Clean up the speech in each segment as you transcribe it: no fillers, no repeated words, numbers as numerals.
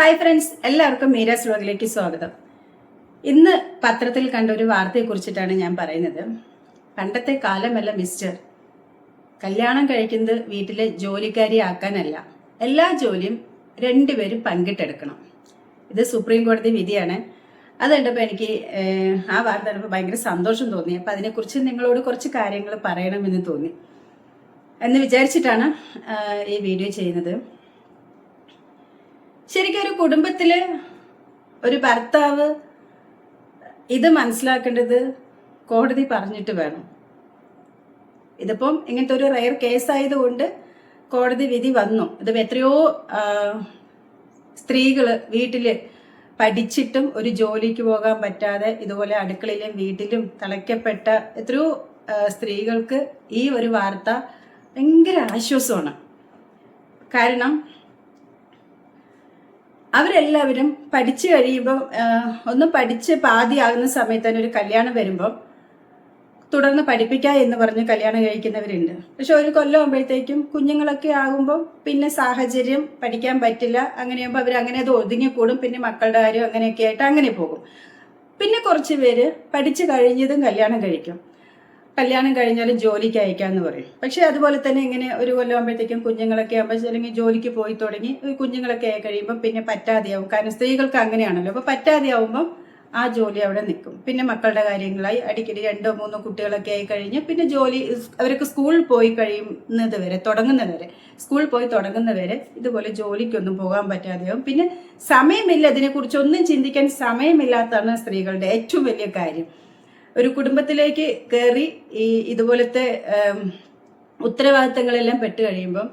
Hi friends, എല്ലാവർക്കും മീരാസ് വ്ലോഗിലേക്ക് സ്വാഗതം. ഇന്ന് പത്രത്തിൽ കണ്ട ഒരു വാർത്തയെ കുറിച്ചിട്ടാണ് ഞാൻ പറയുന്നത്. പണ്ടത്തെ കാലമല്ല മിസ്റ്റർ. കല്യാണം കഴിക്കുന്നത് വീട്ടിലെ ജോലിക്കാരിയാക്കാനല്ല, എല്ലാ ജോലിയും രണ്ടുപേരും പങ്കിട്ടെടുക്കണം. ഇത് സുപ്രീം കോടതി വിധിയാണ്. അത് കണ്ടപ്പോൾ എനിക്ക് ആ വാർത്ത കണ്ടപ്പോൾ ഭയങ്കര സന്തോഷം തോന്നി. അപ്പം അതിനെക്കുറിച്ച് നിങ്ങളോട് കുറച്ച് കാര്യങ്ങൾ പറയണമെന്ന് തോന്നി എന്ന് വിചാരിച്ചിട്ടാണ് ഈ വീഡിയോ ചെയ്യുന്നത്. ശരിക്കും ഒരു കുടുംബത്തില് ഒരു ഭർത്താവ് ഇത് മനസ്സിലാക്കേണ്ടത് കോടതി പറഞ്ഞിട്ട് വേണം. ഇതിപ്പം ഇങ്ങനത്തെ ഒരു റയർ കേസായതുകൊണ്ട് കോടതി വിധി വന്നു. ഇത് എത്രയോ സ്ത്രീകള് വീട്ടില് പഠിച്ചിട്ടും ഒരു ജോലിക്ക് പോകാൻ പറ്റാതെ ഇതുപോലെ അടുക്കളയിലും വീട്ടിലും തളയ്ക്കപ്പെട്ട എത്രയോ സ്ത്രീകൾക്ക് ഈ ഒരു വാർത്ത ഭയങ്കര ആശ്വാസമാണ്. കാരണം അവരെല്ലാവരും പഠിച്ചു കഴിയുമ്പോൾ ഒന്ന് പഠിച്ച് പാതിയാകുന്ന സമയത്ത് തന്നെ ഒരു കല്യാണം വരുമ്പോൾ തുടർന്ന് പഠിപ്പിക്കുക എന്ന് പറഞ്ഞ് കല്യാണം കഴിക്കുന്നവരുണ്ട്. പക്ഷെ ഒരു കൊല്ലം ആകുമ്പോഴത്തേക്കും കുഞ്ഞുങ്ങളൊക്കെ ആകുമ്പോൾ പിന്നെ സാഹചര്യം പഠിക്കാൻ പറ്റില്ല. അങ്ങനെയാകുമ്പോൾ അവരങ്ങനെ അത് ഒതുങ്ങിക്കൂടും. പിന്നെ മക്കളുടെ കാര്യം അങ്ങനെയൊക്കെ ആയിട്ട് അങ്ങനെ പോകും. പിന്നെ കുറച്ച് പേര് പഠിച്ചു കഴിഞ്ഞതും കല്യാണം കഴിക്കും. കല്യാണം കഴിഞ്ഞാലും ജോലിക്ക് അയക്കാന്ന് പറയും. പക്ഷെ അതുപോലെ തന്നെ ഇങ്ങനെ ഒരു കൊല്ലം ആകുമ്പോഴത്തേക്കും കുഞ്ഞുങ്ങളൊക്കെ ആകുമ്പോൾ അല്ലെങ്കിൽ ജോലിക്ക് പോയി തുടങ്ങി കുഞ്ഞുങ്ങളൊക്കെ ആയി കഴിയുമ്പോൾ പിന്നെ പറ്റാതെയാവും. കാരണം സ്ത്രീകൾക്ക് അങ്ങനെയാണല്ലോ. അപ്പോൾ പറ്റാതെയാവുമ്പം ആ ജോലി അവിടെ നിൽക്കും. പിന്നെ മക്കളുടെ കാര്യങ്ങളായി അടിക്കടി 2-3 കുട്ടികളൊക്കെ ആയി കഴിഞ്ഞ് പിന്നെ ജോലി അവർക്ക് സ്കൂളിൽ പോയി കഴിയുന്നത് വരെ സ്കൂളിൽ പോയി തുടങ്ങുന്നവരെ ഇതുപോലെ ജോലിക്കൊന്നും പോകാൻ പറ്റാതെയാവും. പിന്നെ സമയമില്ല, ഇതിനെക്കുറിച്ചൊന്നും ചിന്തിക്കാൻ സമയമില്ലാത്തതാണ് സ്ത്രീകളുടെ ഏറ്റവും വലിയ കാര്യം. ഒരു കുടുംബത്തിലേക്ക് കയറി ഈ ഇതുപോലത്തെ ഉത്തരവാദിത്തങ്ങളെല്ലാം പെട്ട് കഴിയുമ്പം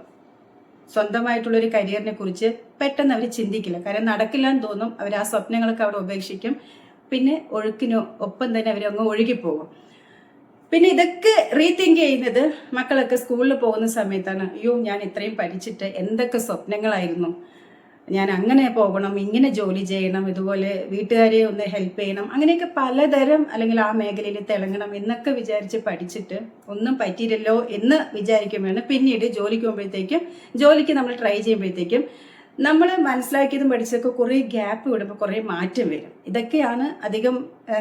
സ്വന്തമായിട്ടുള്ളൊരു കരിയറിനെ കുറിച്ച് പെട്ടെന്ന് അവർ ചിന്തിക്കില്ല. കാരണം നടക്കില്ല എന്ന് തോന്നും. അവർ ആ സ്വപ്നങ്ങളൊക്കെ അവിടെ ഉപേക്ഷിക്കും. പിന്നെ ഒഴുക്കിനോ ഒപ്പം തന്നെ അവരങ്ങ് ഒഴുകിപ്പോകും. പിന്നെ ഇതൊക്കെ റീതിങ്ക് ചെയ്യുന്നത് മക്കളൊക്കെ സ്കൂളിൽ പോകുന്ന സമയത്താണ്. അയ്യോ, ഞാൻ ഇത്രയും പഠിച്ചിട്ട് എന്തൊക്കെ സ്വപ്നങ്ങളായിരുന്നു, ഞാൻ അങ്ങനെ പോകണം, ഇങ്ങനെ ജോലി ചെയ്യണം, ഇതുപോലെ വീട്ടുകാരെ ഒന്ന് ഹെൽപ്പ് ചെയ്യണം, അങ്ങനെയൊക്കെ പലതരം അല്ലെങ്കിൽ ആ മേഖലയിൽ തിളങ്ങണം എന്നൊക്കെ വിചാരിച്ച് പഠിച്ചിട്ട് ഒന്നും പറ്റിയില്ലല്ലോ എന്ന് വിചാരിക്കുമ്പോഴാണ് പിന്നീട് ജോലിക്ക് നമ്മൾ ട്രൈ ചെയ്യുമ്പോഴത്തേക്കും നമ്മൾ മനസ്സിലാക്കിയതും പഠിച്ചൊക്കെ കുറേ ഗ്യാപ്പ് വിടുമ്പോൾ കുറേ മാറ്റം വരും. ഇതൊക്കെയാണ് അധികം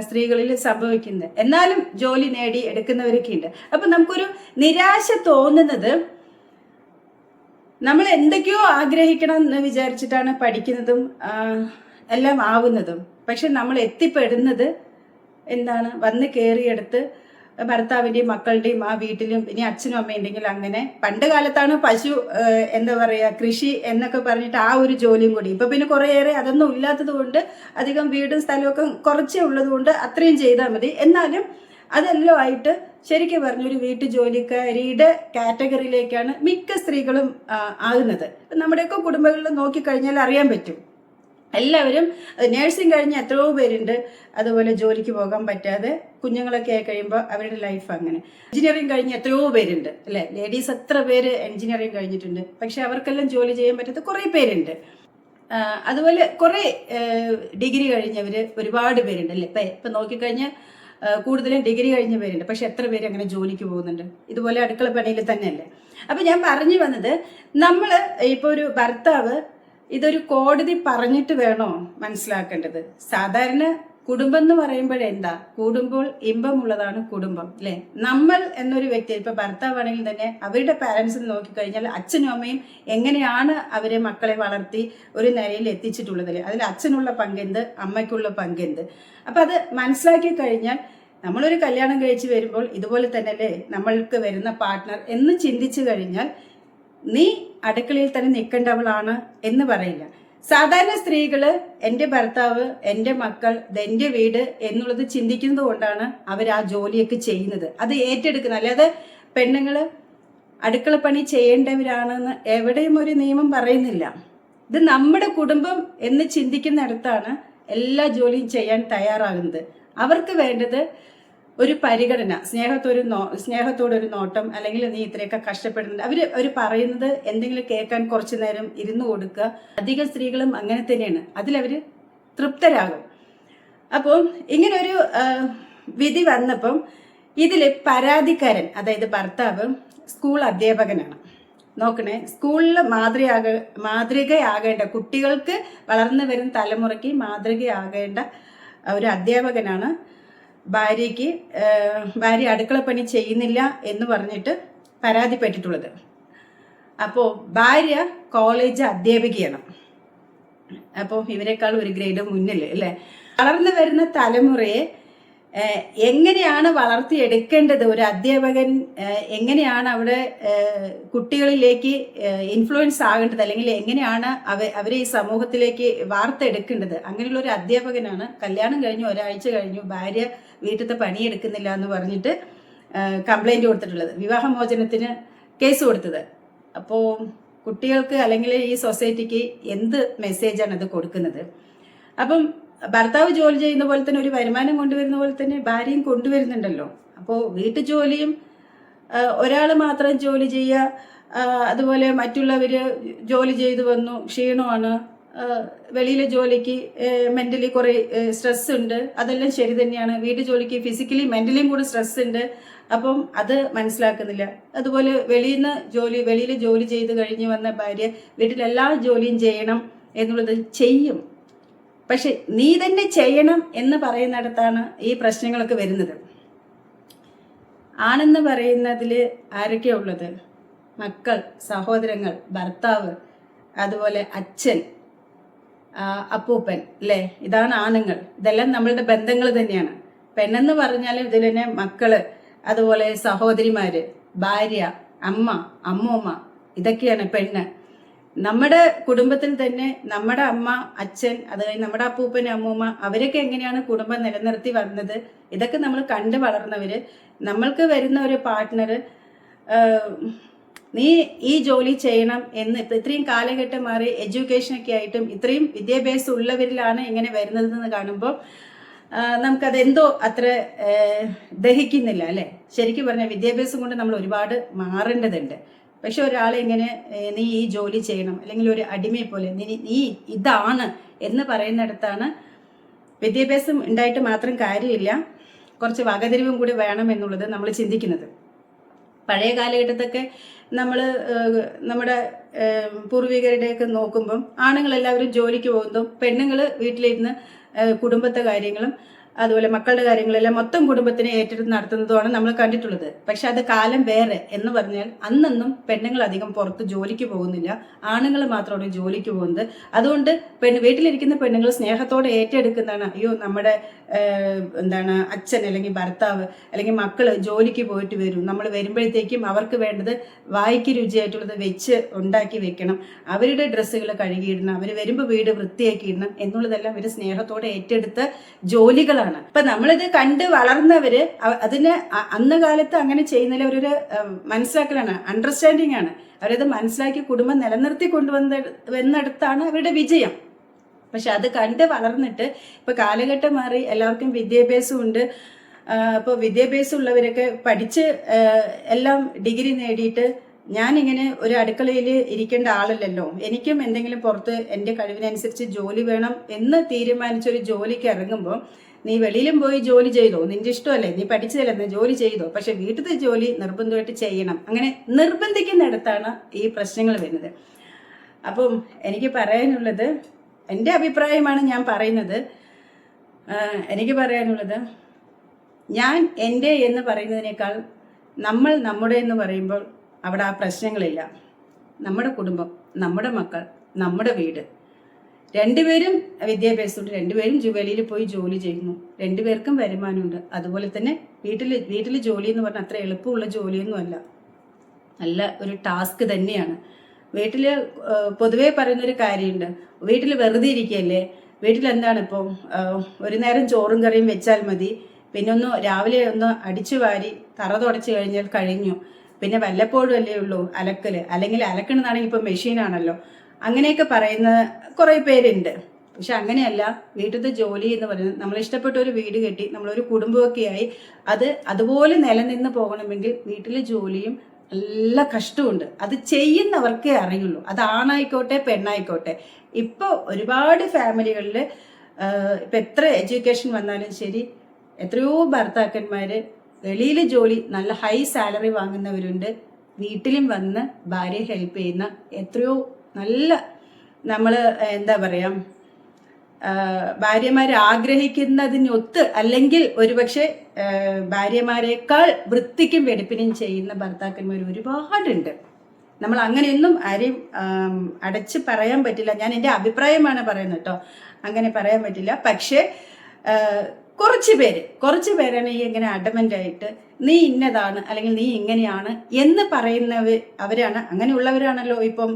സ്ത്രീകളിൽ സംഭവിക്കുന്നത്. എന്നാലും ജോലി നേടി എടുക്കുന്നവരൊക്കെ ഉണ്ട്. അപ്പം നമുക്കൊരു നിരാശ തോന്നുന്നത് നമ്മൾ എന്തൊക്കെയോ ആഗ്രഹിക്കണം എന്ന് വിചാരിച്ചിട്ടാണ് പഠിക്കുന്നതും എല്ലാം ആവുന്നതും. പക്ഷെ നമ്മൾ എത്തിപ്പെടുന്നത് എന്താണ്, വന്ന് കയറിയെടുത്ത് ഭർത്താവിൻ്റെയും മക്കളുടെയും ആ വീട്ടിലും ഇനി അച്ഛനും അമ്മയും ഉണ്ടെങ്കിൽ അങ്ങനെ. പണ്ട് കാലത്താണ് പശു എന്താ പറയുക കൃഷി എന്നൊക്കെ പറഞ്ഞിട്ട് ആ ഒരു ജോലിയും കൂടി. ഇപ്പം പിന്നെ കുറേയേറെ അതൊന്നും ഇല്ലാത്തത് കൊണ്ട് അധികം വീടും സ്ഥലമൊക്കെ കുറച്ചേ ഉള്ളത് കൊണ്ട് അത്രയും ചെയ്താൽ മതി. എന്നാലും അതെല്ലാം ആയിട്ട് ശരിക്കും പറഞ്ഞൊരു വീട്ടു ജോലിക്കാരിയുടെ കാറ്റഗറിയിലേക്കാണ് മിക്ക സ്ത്രീകളും ആകുന്നത്. നമ്മുടെയൊക്കെ കുടുംബങ്ങളിൽ നോക്കിക്കഴിഞ്ഞാൽ അറിയാൻ പറ്റും. എല്ലാവരും നേഴ്സിംഗ് കഴിഞ്ഞ് എത്രയോ പേരുണ്ട് അതുപോലെ ജോലിക്ക് പോകാൻ പറ്റാതെ കുഞ്ഞുങ്ങളൊക്കെ ആയി കഴിയുമ്പോൾ അവരുടെ ലൈഫ് അങ്ങനെ. എഞ്ചിനീയറിംഗ് കഴിഞ്ഞ് എത്രയോ പേരുണ്ട് അല്ലെ, ലേഡീസ് എത്ര പേര് എഞ്ചിനീയറിംഗ് കഴിഞ്ഞിട്ടുണ്ട്. പക്ഷെ അവർക്കെല്ലാം ജോലി ചെയ്യാൻ പറ്റാത്ത കുറേ പേരുണ്ട്. അതുപോലെ കുറേ ഡിഗ്രി കഴിഞ്ഞവർ ഒരുപാട് പേരുണ്ട് അല്ലേ. ഇപ്പം നോക്കിക്കഴിഞ്ഞാൽ കൂടുതലും ഡിഗ്രി കഴിഞ്ഞ പേരുണ്ട്. പക്ഷെ എത്ര പേര് അങ്ങനെ ജോലിക്ക് പോകുന്നുണ്ട് ഇതുപോലെ അടുക്കള പണിയിൽ തന്നെയല്ലേ. അപ്പം ഞാൻ പറഞ്ഞു വന്നത്, നമ്മൾ ഇപ്പോൾ ഒരു ഭർത്താവ് ഇതൊരു കോടതി പറഞ്ഞിട്ട് വേണോ മനസ്സിലാക്കേണ്ടത്. സാധാരണ കുടുംബം എന്ന് പറയുമ്പോഴെന്താ, കൂടുമ്പോൾ ഇമ്പമുള്ളതാണ് കുടുംബം അല്ലേ. നമ്മൾ എന്നൊരു വ്യക്തി ഇപ്പൊ ഭർത്താവാണെങ്കിൽ തന്നെ അവരുടെ പാരൻസിന് നോക്കിക്കഴിഞ്ഞാൽ അച്ഛനും അമ്മയും എങ്ങനെയാണ് അവരെ മക്കളെ വളർത്തി ഒരു നിലയിൽ എത്തിച്ചിട്ടുള്ളത് അല്ലേ. അതിൽ അച്ഛനുള്ള പങ്കെന്ത്, അമ്മയ്ക്കുള്ള പങ്കെന്ത്. അപ്പൊ അത് മനസ്സിലാക്കി കഴിഞ്ഞാൽ നമ്മളൊരു കല്യാണം കഴിച്ച് വരുമ്പോൾ ഇതുപോലെ തന്നെ അല്ലേ നമ്മൾക്ക് വരുന്ന പാർട്ട്ണർ എന്ന് ചിന്തിച്ചു കഴിഞ്ഞാൽ നീ അടുക്കളയിൽ തന്നെ നിൽക്കേണ്ടവളാണ് എന്ന് പറയില്ല. സാധാരണ സ്ത്രീകള് എൻ്റെ ഭർത്താവ്, എൻ്റെ മക്കൾ, ഇതെൻ്റെ വീട് എന്നുള്ളത് ചിന്തിക്കുന്നത് കൊണ്ടാണ് അവർ ആ ജോലിയൊക്കെ ചെയ്യുന്നത്, അത് ഏറ്റെടുക്കുന്നത്. അല്ലാതെ പെണ്ണുങ്ങള് അടുക്കളപ്പണി ചെയ്യേണ്ടവരാണെന്ന് എവിടെയും ഒരു നിയമം പറയുന്നില്ല. ഇത് നമ്മുടെ കുടുംബം എന്ന് ചിന്തിക്കുന്നിടത്താണ് എല്ലാ ജോലിയും ചെയ്യാൻ തയ്യാറാകുന്നത്. അവർക്ക് വേണ്ടത് ഒരു പരിഗണന, സ്നേഹത്തോടൊരു നോട്ടം, അല്ലെങ്കിൽ നീ ഇത്രയൊക്കെ കഷ്ടപ്പെടുന്നത് അവർ പറയുന്നത് എന്തെങ്കിലും കേൾക്കാൻ കുറച്ചു നേരം ഇരുന്നു കൊടുക്കുക. അധികം സ്ത്രീകളും അങ്ങനെ തന്നെയാണ്, അതിലവർ തൃപ്തരാകും. അപ്പോൾ ഇങ്ങനൊരു വിധി വന്നപ്പം ഇതിൽ പരാതിക്കാരൻ, അതായത് ഭർത്താവ് സ്കൂൾ അധ്യാപകനാണ്. നോക്കണേ, സ്കൂളിൽ മാതൃകയാകേണ്ട, കുട്ടികൾക്ക് വളർന്നു വരുന്ന തലമുറയ്ക്ക് മാതൃകയാകേണ്ട ഒരു അധ്യാപകനാണ് ഭാര്യ അടുക്കളപ്പണി ചെയ്യുന്നില്ല എന്ന് പറഞ്ഞിട്ട് പരാതിപ്പെട്ടിട്ടുള്ളത്. അപ്പോൾ ഭാര്യ കോളേജ് അധ്യാപികയാണ്. അപ്പോൾ ഇവരെക്കാൾ ഒരു ഗ്രേഡ് മുന്നിൽ അല്ലേ. വളർന്നു വരുന്ന തലമുറയെ എങ്ങനെയാണ് വളർത്തിയെടുക്കേണ്ടത്, ഒരു അധ്യാപകൻ എങ്ങനെയാണ് അവിടെ കുട്ടികളിലേക്ക് ഇൻഫ്ലുവൻസ് ആകേണ്ടത്, അല്ലെങ്കിൽ എങ്ങനെയാണ് അവരെ ഈ സമൂഹത്തിലേക്ക് വാർത്തെടുക്കേണ്ടത്, അങ്ങനെയുള്ള ഒരു അധ്യാപകനാണ് കല്യാണം കഴിഞ്ഞു ഒരാഴ്ച കഴിഞ്ഞു ഭാര്യ വീട്ടിലത്തെ പണിയെടുക്കുന്നില്ല എന്ന് പറഞ്ഞിട്ട് കംപ്ലൈൻറ്റ് കൊടുത്തിട്ടുള്ളത്, വിവാഹമോചനത്തിന് കേസ് കൊടുത്തത്. അപ്പോൾ കുട്ടികൾക്ക് അല്ലെങ്കിൽ ഈ സൊസൈറ്റിക്ക് എന്ത് മെസ്സേജാണ് അത് കൊടുക്കുന്നത്? അപ്പം ഭർത്താവ് ജോലി ചെയ്യുന്ന പോലെ തന്നെ ഒരു വരുമാനം കൊണ്ടുവരുന്ന പോലെ തന്നെ ഭാര്യയും കൊണ്ടുവരുന്നുണ്ടല്ലോ. അപ്പോൾ വീട്ടു ജോലിയും ഒരാൾ മാത്രം ജോലി ചെയ്യുക, അതുപോലെ മറ്റുള്ളവർ ജോലി ചെയ്തു വന്നു ക്ഷീണമാണ്, വെളിയിലെ ജോലിക്ക് മെൻ്റലി കുറേ സ്ട്രെസ് ഉണ്ട്, അതെല്ലാം ശരി തന്നെയാണ്. വീട്ടു ജോലിക്ക് ഫിസിക്കലി മെൻ്റലിയും കൂടെ സ്ട്രെസ് ഉണ്ട്, അപ്പം അത് മനസ്സിലാക്കുന്നില്ല. അതുപോലെ വെളിയിൽ ജോലി ചെയ്ത് കഴിഞ്ഞ് വന്ന ഭാര്യ വീട്ടിലെല്ലാ ജോലിയും ചെയ്യണം എന്നുള്ളത് ചെയ്യും. പക്ഷെ നീ തന്നെ ചെയ്യണം എന്ന് പറയുന്നിടത്താണ് ഈ പ്രശ്നങ്ങളൊക്കെ വരുന്നത്. ആണെന്ന് പറയുന്നതിൽ ആരൊക്കെയാ ഉള്ളത്? മക്കൾ, സഹോദരങ്ങൾ, ഭർത്താവ്, അതുപോലെ അച്ഛൻ, അപ്പൂപ്പൻ, അല്ലേ? ഇതാണ് ആണുങ്ങൾ. ഇതെല്ലാം നമ്മളുടെ ബന്ധങ്ങൾ തന്നെയാണ്. പെണ്ണെന്ന് പറഞ്ഞാലും ഇതിൽ തന്നെ മക്കള്, അതുപോലെ സഹോദരിമാര്, ഭാര്യ, അമ്മ, അമ്മൂമ്മ, ഇതൊക്കെയാണ് പെണ്ണ്. നമ്മുടെ കുടുംബത്തിൽ തന്നെ നമ്മുടെ അമ്മ, അച്ഛൻ, അത് കഴിഞ്ഞ് നമ്മുടെ അപ്പൂപ്പൻ, അമ്മൂമ്മ, അവരൊക്കെ എങ്ങനെയാണ് കുടുംബം നിലനിർത്തി വരുന്നത്, ഇതൊക്കെ നമ്മൾ കണ്ടു വളർന്നവര്. നമ്മൾക്ക് വരുന്ന ഒരു പാർട്ട്ണർ നീ ഈ ജോലി ചെയ്യണം എന്ന് ഇത്രയും കാലഘട്ടം മാറി എഡ്യൂക്കേഷനൊക്കെ ആയിട്ടും ഇത്രയും വിദ്യാഭ്യാസം ഉള്ളവരിലാണ് ഇങ്ങനെ വരുന്നതെന്ന് കാണുമ്പോൾ നമുക്കതെന്തോ അത്ര ദഹിക്കുന്നില്ല, അല്ലേ? ശരിക്കും പറഞ്ഞാൽ വിദ്യാഭ്യാസം കൊണ്ട് നമ്മൾ ഒരുപാട് മാറേണ്ടതുണ്ട്. പക്ഷെ ഒരാളെ ഇങ്ങനെ നീ ഈ ജോലി ചെയ്യണം, അല്ലെങ്കിൽ ഒരു അടിമയെ പോലെ നീ ഇതാണ് എന്ന് പറയുന്നിടത്താണ് വിദ്യാഭ്യാസം ഉണ്ടായിട്ട് മാത്രം കാര്യമില്ല, കുറച്ച് വകതിരിവും കൂടി വേണം എന്നുള്ളത് നമ്മൾ ചിന്തിക്കുന്നത്. പഴയ കാലഘട്ടത്തൊക്കെ നമ്മുടെ പൂർവികരുടെയൊക്കെ നോക്കുമ്പം ആണുങ്ങളെല്ലാവരും ജോലിക്ക് പോകുന്നതും പെണ്ണുങ്ങൾ വീട്ടിലിരുന്ന് കുടുംബത്തെ കാര്യങ്ങളും അതുപോലെ മക്കളുടെ കാര്യങ്ങളെല്ലാം മൊത്തം കുടുംബത്തിനെ ഏറ്റെടുത്ത് നടത്തുന്നതുമാണ് നമ്മൾ കണ്ടിട്ടുള്ളത്. പക്ഷെ അത് കാലം വേറെ എന്ന് പറഞ്ഞാൽ അന്നൊന്നും പെണ്ണുങ്ങൾ അധികം പുറത്ത് ജോലിക്ക് പോകുന്നില്ല, ആണുങ്ങൾ മാത്രമാണ് ജോലിക്ക് പോകുന്നത്. അതുകൊണ്ട് വീട്ടിലിരിക്കുന്ന പെണ്ണുങ്ങൾ സ്നേഹത്തോടെ ഏറ്റെടുക്കുന്നതാണ്, അയ്യോ നമ്മുടെ അച്ഛൻ അല്ലെങ്കിൽ ഭർത്താവ് അല്ലെങ്കിൽ മക്കള് ജോലിക്ക് പോയിട്ട് വരും, നമ്മൾ വരുമ്പോഴത്തേക്കും അവർക്ക് വേണ്ടത് വായിക്ക് രുചിയായിട്ടുള്ളത് വെച്ച് ഉണ്ടാക്കി വെക്കണം, അവരുടെ ഡ്രസ്സുകൾ കഴുകിയിടണം, അവർ വരുമ്പോൾ വീട് വൃത്തിയാക്കി ഇടണം എന്നുള്ളതെല്ലാം അവർ സ്നേഹത്തോടെ ഏറ്റെടുത്ത ജോലികളാണ്. അപ്പൊ നമ്മളിത് കണ്ട് വളർന്നവര് അതിന് അന്ന് കാലത്ത് അങ്ങനെ ചെയ്യുന്നതിൽ അവരൊരു മനസ്സിലാക്കലാണ്, അണ്ടർസ്റ്റാൻഡിങ് ആണ്. അവരത് മനസ്സിലാക്കി കുടുംബം നിലനിർത്തി കൊണ്ടുവന്നിടത്താണ് അവരുടെ വിജയം. പക്ഷെ അത് കണ്ട് വളർന്നിട്ട് ഇപ്പൊ കാലഘട്ടം മാറി, എല്ലാവർക്കും വിദ്യാഭ്യാസം ഉണ്ട്. അപ്പോൾ വിദ്യാഭ്യാസം ഉള്ളവരൊക്കെ പഠിച്ച് എല്ലാം ഡിഗ്രി നേടിയിട്ട് ഞാനിങ്ങനെ ഒരു അടുക്കളയിൽ ഇരിക്കേണ്ട ആളല്ലല്ലോ, എനിക്കും എന്തെങ്കിലും പുറത്ത് എൻ്റെ കഴിവിനനുസരിച്ച് ജോലി വേണം എന്ന് തീരുമാനിച്ചൊരു ജോലിക്ക് ഇറങ്ങുമ്പോൾ നീ വെളിയിലും പോയി ജോലി ചെയ്തോ, നിന്റെ ഇഷ്ടമല്ലേ, നീ പഠിച്ചതല്ലേ, ജോലി ചെയ്തോ, പക്ഷെ വീട്ടിലത്തെ ജോലി നിർബന്ധമായിട്ട് ചെയ്യണം. അങ്ങനെ നിർബന്ധിക്കുന്നിടത്താണ് ഈ പ്രശ്നങ്ങൾ വരുന്നത്. അപ്പം എനിക്ക് പറയാനുള്ളത്, എൻ്റെ അഭിപ്രായമാണ് ഞാൻ പറയുന്നത്, എനിക്ക് പറയാനുള്ളത്, ഞാൻ എൻ്റെ എന്ന് പറയുന്നതിനേക്കാൾ നമ്മൾ നമ്മുടെ എന്ന് പറയുമ്പോൾ അവിടെ ആ പ്രശ്നങ്ങളില്ല. നമ്മുടെ കുടുംബം, നമ്മുടെ മക്കൾ, നമ്മുടെ വീട്, രണ്ടുപേരും വിദ്യാഭ്യാസമുണ്ട്, രണ്ടുപേരും വെളിയിൽ പോയി ജോലി ചെയ്യുന്നു, രണ്ടുപേർക്കും വരുമാനമുണ്ട്. അതുപോലെ തന്നെ വീട്ടിൽ ജോലി എന്ന് പറഞ്ഞാൽ അത്ര എളുപ്പമുള്ള ജോലിയൊന്നും അല്ല, നല്ല ഒരു ടാസ്ക് തന്നെയാണ്. വീട്ടിൽ പൊതുവേ പറയുന്നൊരു കാര്യമുണ്ട്, വീട്ടിൽ വെറുതെ ഇരിക്കുകയല്ലേ, വീട്ടിലെന്താണ് ഇപ്പോൾ ഒരു നേരം ചോറും കറിയും വെച്ചാൽ മതി, പിന്നെ രാവിലെ ഒന്ന് അടിച്ചു വാരി തറ തുടച്ച് കഴിഞ്ഞാൽ കഴിഞ്ഞു, പിന്നെ വല്ലപ്പോഴും അല്ലേ ഉള്ളൂ അലക്കല്, അല്ലെങ്കിൽ അലക്കണമെന്നാണെങ്കിൽ ഇപ്പം മെഷീനാണല്ലോ, അങ്ങനെയൊക്കെ പറയുന്ന കുറേ പേരുണ്ട്. പക്ഷെ അങ്ങനെയല്ല, വീട്ടിലത്തെ ജോലി എന്ന് പറയുന്നത് നമ്മൾ ഇഷ്ടപ്പെട്ട ഒരു വീട് കെട്ടി നമ്മളൊരു കുടുംബമൊക്കെ ആയി അത് അതുപോലെ നിലനിന്ന് പോകണമെങ്കിൽ വീട്ടിലെ ജോലിയും നല്ല കഷ്ടമുണ്ട്. അത് ചെയ്യുന്നവർക്കേ അറിയുള്ളൂ, അത് ആണായിക്കോട്ടെ പെണ്ണായിക്കോട്ടെ. ഇപ്പോൾ ഒരുപാട് ഫാമിലികളിൽ ഇപ്പം എത്ര എഡ്യൂക്കേഷൻ വന്നാലും ശരി, എത്രയോ ഭർത്താക്കന്മാർ വെളിയിൽ ജോലി നല്ല ഹൈ സാലറി വാങ്ങുന്നവരുണ്ട്, വീട്ടിലും വന്ന് ഭാര്യയെ ഹെൽപ്പ് ചെയ്യുന്ന എത്രയോ നല്ല നമ്മൾ എന്താ പറയാ ഭാര്യമാർ ആഗ്രഹിക്കുന്നതിനൊത്ത് അല്ലെങ്കിൽ ഒരുപക്ഷെ ഭാര്യമാരെക്കാൾ വൃത്തിക്കും വെടിപ്പിനും ചെയ്യുന്ന ഭർത്താക്കന്മാർ ഒരുപാടുണ്ട്. നമ്മൾ അങ്ങനെയൊന്നും ആരെയും അടച്ച് പറയാൻ പറ്റില്ല. ഞാൻ എൻ്റെ അഭിപ്രായമാണ് പറയുന്നത് കേട്ടോ, അങ്ങനെ പറയാൻ പറ്റില്ല. പക്ഷേ കുറച്ച് പേരാണ് ഈ ഇങ്ങനെ അഡമൻ്റായിട്ട് നീ ഇന്നതാണ് അല്ലെങ്കിൽ നീ ഇങ്ങനെയാണ് എന്ന് അവരാണ്. അങ്ങനെയുള്ളവരാണല്ലോ ഇപ്പം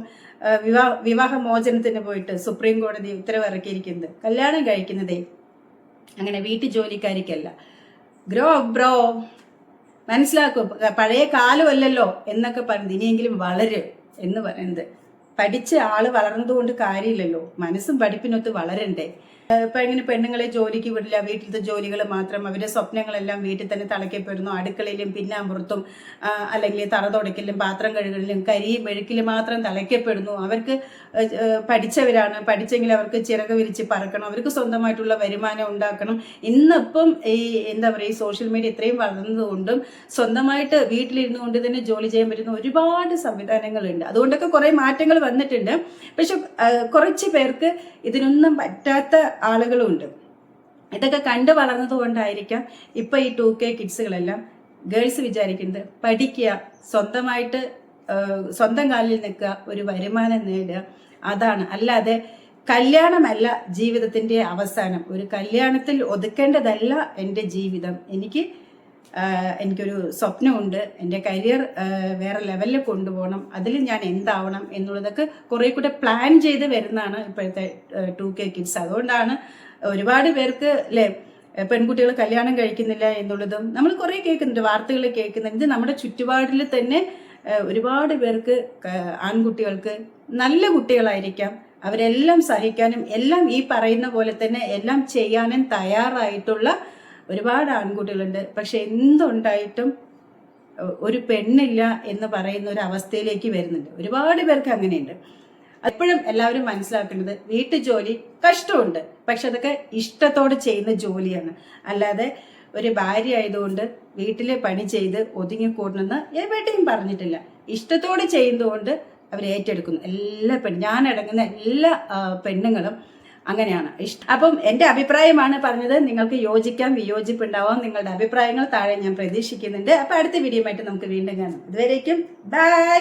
വിവാഹമോചനത്തിന് പോയിട്ട് സുപ്രീം കോടതി ഉത്തരവ് ഇറക്കിയിരിക്കുന്നത്. കല്യാണം കഴിക്കുന്നതേ അങ്ങനെ വീട്ടു ജോലിക്കാരിക്കല്ല. ബ്രോ മനസ്സിലാക്കും, പഴയ കാലമല്ലല്ലോ എന്നൊക്കെ പറയുന്നത്. ഇനിയെങ്കിലും വളരും എന്ന് പറയുന്നത്. പഠിച്ച ആള് വളർന്നതുകൊണ്ട് കാര്യമില്ലല്ലോ, മനസ്സും പഠിപ്പിനൊത്ത് വളരണ്ടേ. ഇപ്പൊ ഇങ്ങനെ പെണ്ണുങ്ങളെ ജോലിക്ക് വിടില്ല, വീട്ടിലത്തെ ജോലികൾ മാത്രം, അവരുടെ സ്വപ്നങ്ങളെല്ലാം വീട്ടിൽ തന്നെ തളയ്ക്കപ്പെടുന്നു. അടുക്കളയിലും പിന്നാമ്പുറത്തും അല്ലെങ്കിൽ തറ തുടയ്ക്കലും പാത്രം കഴുകലിലും കരിയും മെഴുക്കിലും മാത്രം തളയ്ക്കപ്പെടുന്നു. അവർക്ക് പഠിച്ചവരാണ്, പഠിച്ചെങ്കിൽ അവർക്ക് ചിറക് വിരിച്ച് പറക്കണം, അവർക്ക് സ്വന്തമായിട്ടുള്ള വരുമാനം ഉണ്ടാക്കണം. ഇന്നിപ്പം ഈ എന്താ പറയുക, ഈ സോഷ്യൽ മീഡിയ ഇത്രയും വളർന്നതുകൊണ്ടും സ്വന്തമായിട്ട് വീട്ടിലിരുന്നു കൊണ്ട് തന്നെ ജോലി ചെയ്യാൻ പറ്റുന്ന ഒരുപാട് സംവിധാനങ്ങളുണ്ട്. അതുകൊണ്ടൊക്കെ കുറെ മാറ്റങ്ങൾ വന്നിട്ടുണ്ട്. പക്ഷെ കുറച്ച് പേർക്ക് ഇതിനൊന്നും പറ്റാത്ത ആളുകളുണ്ട്. ഇതൊക്കെ കണ്ടു വളർന്നത് കൊണ്ടായിരിക്കാം ഇപ്പൊ ഈ 2K കിഡ്സുകളെല്ലാം ഗേൾസ് വിചാരിക്കുന്നത് പഠിക്കുക, സ്വന്തമായിട്ട് സ്വന്തം കാലിൽ നിൽക്കുക, ഒരു വരുമാനം നേടുക, അതാണ്. അല്ലാതെ കല്യാണമല്ല ജീവിതത്തിന്റെ അവസാനം. ഒരു കല്യാണത്തിൽ ഒതുക്കേണ്ടതല്ല എൻ്റെ ജീവിതം. എനിക്കൊരു സ്വപ്നമുണ്ട്, എൻ്റെ കരിയർ വേറെ ലെവലിൽ കൊണ്ടുപോകണം, അതിൽ ഞാൻ എന്താവണം എന്നുള്ളതൊക്കെ കുറെ കൂടെ പ്ലാൻ ചെയ്ത് വരുന്നതാണ് ഇപ്പോഴത്തെ 2K കിഡ്സ്. അതുകൊണ്ടാണ് ഒരുപാട് പേർക്ക് അല്ലേ പെൺകുട്ടികൾ കല്യാണം കഴിക്കുന്നില്ല എന്നുള്ളതും നമ്മൾ കുറെ കേൾക്കുന്നുണ്ട്, വാർത്തകൾ കേൾക്കുന്നുണ്ട്. നമ്മുടെ ചുറ്റുപാടിൽ തന്നെ ഒരുപാട് പേർക്ക് ആൺകുട്ടികൾക്ക് നല്ല കുട്ടികളായിരിക്കാം, അവരെല്ലാം സഹിക്കാനും എല്ലാം ഈ പറയുന്ന പോലെ തന്നെ എല്ലാം ചെയ്യാനും തയ്യാറായിട്ടുള്ള ഒരുപാട് ആൺകുട്ടികളുണ്ട്. പക്ഷെ എന്തുണ്ടായിട്ടും ഒരു പെണ്ണില്ല എന്ന് പറയുന്ന ഒരു അവസ്ഥയിലേക്ക് വരുന്നുണ്ട്. ഒരുപാട് പേർക്ക് അങ്ങനെയുണ്ട്. എപ്പോഴും എല്ലാവരും മനസ്സിലാക്കേണ്ടത് വീട്ടു ജോലി കഷ്ടമുണ്ട്, പക്ഷെ അതൊക്കെ ഇഷ്ടത്തോടെ ചെയ്യുന്ന ജോലിയാണ്. അല്ലാതെ ഒരു ഭാര്യ ആയതുകൊണ്ട് വീട്ടിലെ പണി ചെയ്ത് ഒതുങ്ങിക്കൂടണമെന്ന് എവിടെയും പറഞ്ഞിട്ടില്ല. ഇഷ്ടത്തോടെ ചെയ്യുന്നതുകൊണ്ട് അവർ ഏറ്റെടുക്കുന്നു. ഞാനടങ്ങുന്ന എല്ലാ പെണ്ണുങ്ങളും അങ്ങനെയാണ്. അപ്പം എൻ്റെ അഭിപ്രായമാണ് പറഞ്ഞത്. നിങ്ങൾക്ക് യോജിക്കാം, വിയോജിപ്പുണ്ടാവാം. നിങ്ങളുടെ അഭിപ്രായങ്ങൾ താഴെ ഞാൻ പ്രതീക്ഷിക്കുന്നുണ്ട്. അപ്പൊ അടുത്ത വീഡിയോ ആയിട്ട് നമുക്ക് വീണ്ടും കാണാം. അതുവരേക്കും ബൈ.